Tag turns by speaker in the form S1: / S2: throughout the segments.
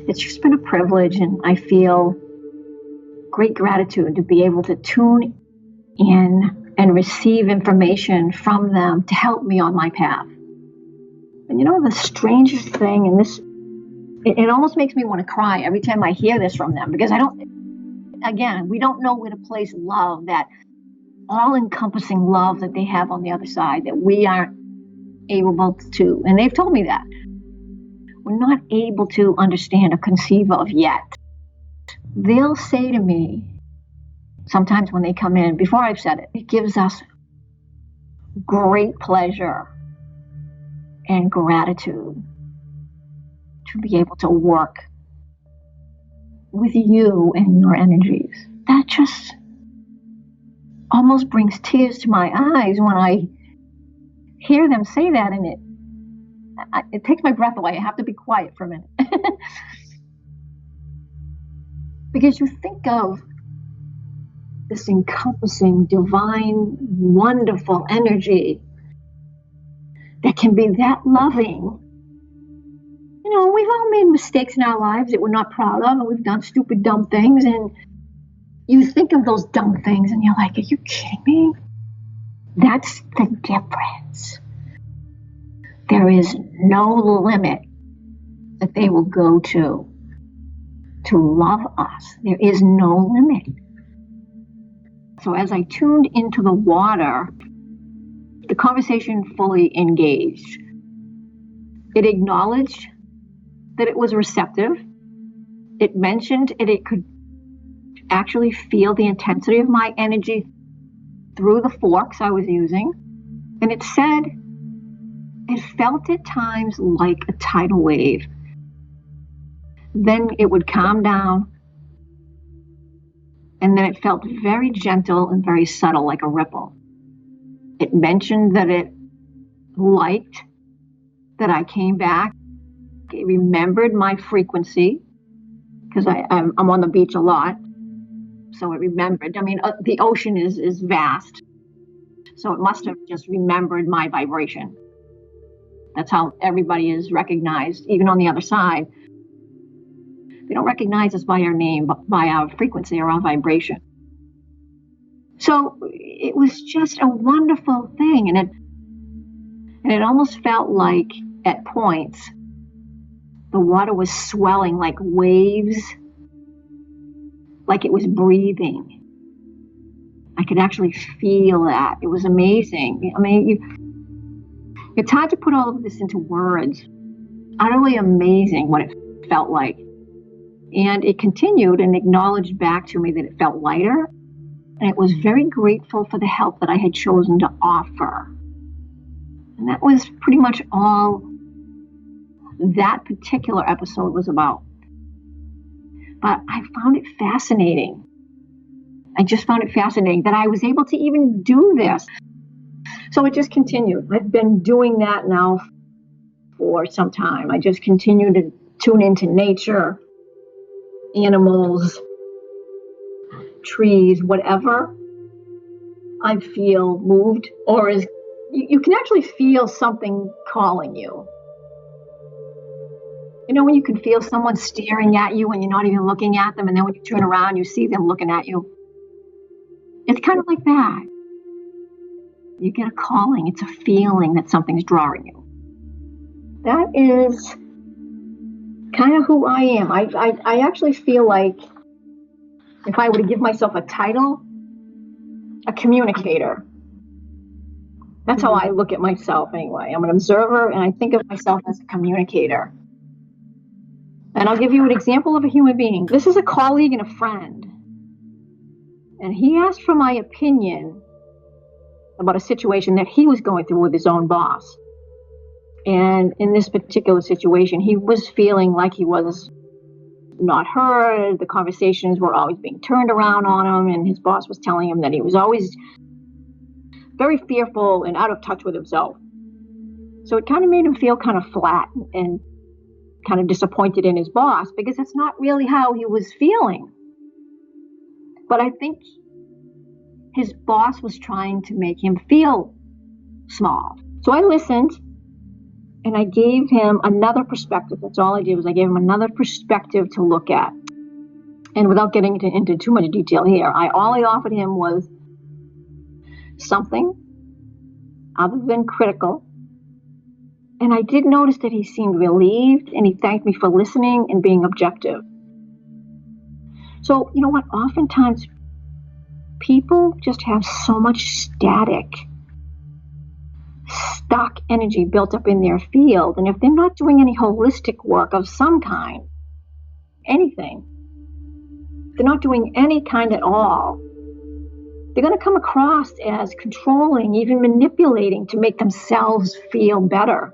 S1: it's just been a privilege, and I feel great gratitude to be able to tune in and receive information from them to help me on my path. And the strangest thing, and this, it almost makes me want to cry every time I hear this from them, because we don't know where to place love, that all-encompassing love that they have on the other side, that we aren't able to, and they've told me that, we're not able to understand or conceive of yet. They'll say to me, sometimes when they come in, before I've said it, it gives us great pleasure and gratitude to be able to work with you and your energies. That just almost brings tears to my eyes when I hear them say that, and it takes my breath away. I have to be quiet for a minute. Because you think of this encompassing, divine, wonderful energy that can be that loving. We've all made mistakes in our lives that we're not proud of, and we've done stupid, dumb things, and you think of those dumb things and you're like, are you kidding me? That's the difference. There is no limit that they will go to love us. There is no limit. So as I tuned into the water, the conversation fully engaged. It acknowledged that it was receptive. It mentioned it could actually feel the intensity of my energy through the forks I was using. And it said it felt at times like a tidal wave. Then it would calm down, and then it felt very gentle and very subtle, like a ripple. It mentioned that it liked that I came back. It remembered my frequency, because I'm on the beach a lot. So it remembered. I mean, the ocean is vast. So it must have just remembered my vibration. That's how everybody is recognized, even on the other side. They don't recognize us by our name, but by our frequency or our vibration. So it was just a wonderful thing. And it almost felt like, at points, the water was swelling like waves, like it was breathing. I could actually feel that. It was amazing. I mean, it's hard to put all of this into words. Utterly amazing what it felt like. And it continued and acknowledged back to me that it felt lighter. And it was very grateful for the help that I had chosen to offer. And that was pretty much all that particular episode was about. But I found it fascinating. I just found it fascinating that I was able to even do this. So it just continued. I've been doing that now for some time. I just continue to tune into nature, animals, trees, whatever I feel moved, or you can actually feel something calling you. When you can feel someone staring at you and you're not even looking at them, and then when you turn around, you see them looking at you. It's kind of like that. You get a calling. It's a feeling that something's drawing you. That is kind of who I am. I actually feel like, if I were to give myself a title, a communicator. That's how I look at myself anyway. I'm an observer, and I think of myself as a communicator. And I'll give you an example of a human being. This is a colleague and a friend. And he asked for my opinion about a situation that he was going through with his own boss. And in this particular situation, he was feeling like he was not heard. The conversations were always being turned around on him, and his boss was telling him that he was always very fearful and out of touch with himself. So it kind of made him feel kind of flat and kind of disappointed in his boss, because that's not really how he was feeling. But I think his boss was trying to make him feel small. So I listened, And I gave him another perspective. That's all I did, was I gave him another perspective to look at. And without getting into too much detail here, all I offered him was something other than critical. And I did notice that he seemed relieved, and he thanked me for listening and being objective. So, you know what? Oftentimes, people just have so much static, stuck energy built up in their field. And if they're not doing any holistic work of some kind, anything, they're not doing any kind at all, they're going to come across as controlling, even manipulating to make themselves feel better.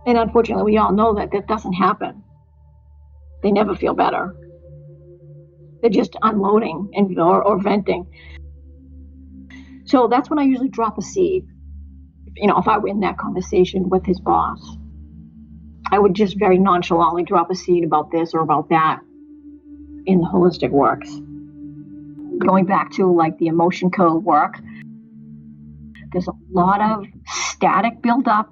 S1: And unfortunately, we all know that doesn't happen. They never feel better. They're just unloading or venting. So that's when I usually drop a seed. If I were in that conversation with his boss, I would just very nonchalantly drop a seed about this or about that in the holistic works. Going back to like the emotion code work, there's a lot of static buildup,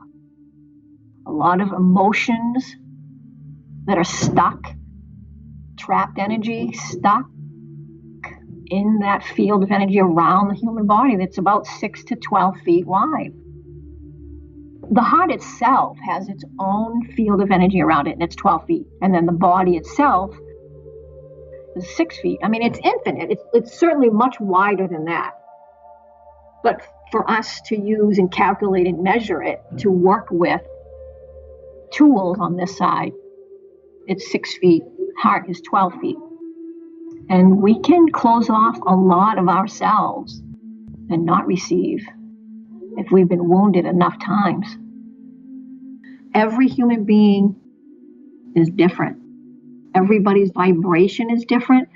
S1: a lot of emotions that are stuck, trapped energy, stuck in that field of energy around the human body that's about 6 to 12 feet wide. The heart itself has its own field of energy around it, and it's 12 feet. And then the body itself is 6 feet. I mean, it's infinite. It's certainly much wider than that. But for us to use and calculate and measure it, to work with tools on this side, it's 6 feet. Heart is 12 feet. And we can close off a lot of ourselves and not receive if we've been wounded enough times. Every human being is different. Everybody's vibration is different.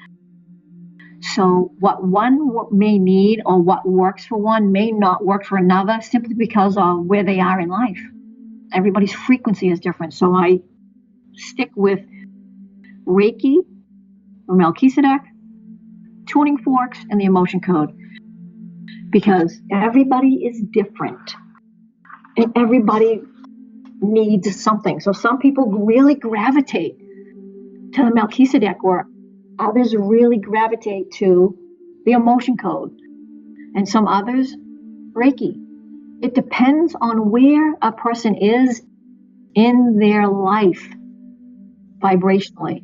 S1: So what one may need or what works for one may not work for another, simply because of where they are in life. Everybody's frequency is different. So I stick with Reiki or Melchizedek, tuning forks, and the emotion code, because everybody is different and everybody needs something. So some people really gravitate to the Melchizedek work. Others really gravitate to the emotion code, and some others Reiki. It depends on where a person is in their life vibrationally.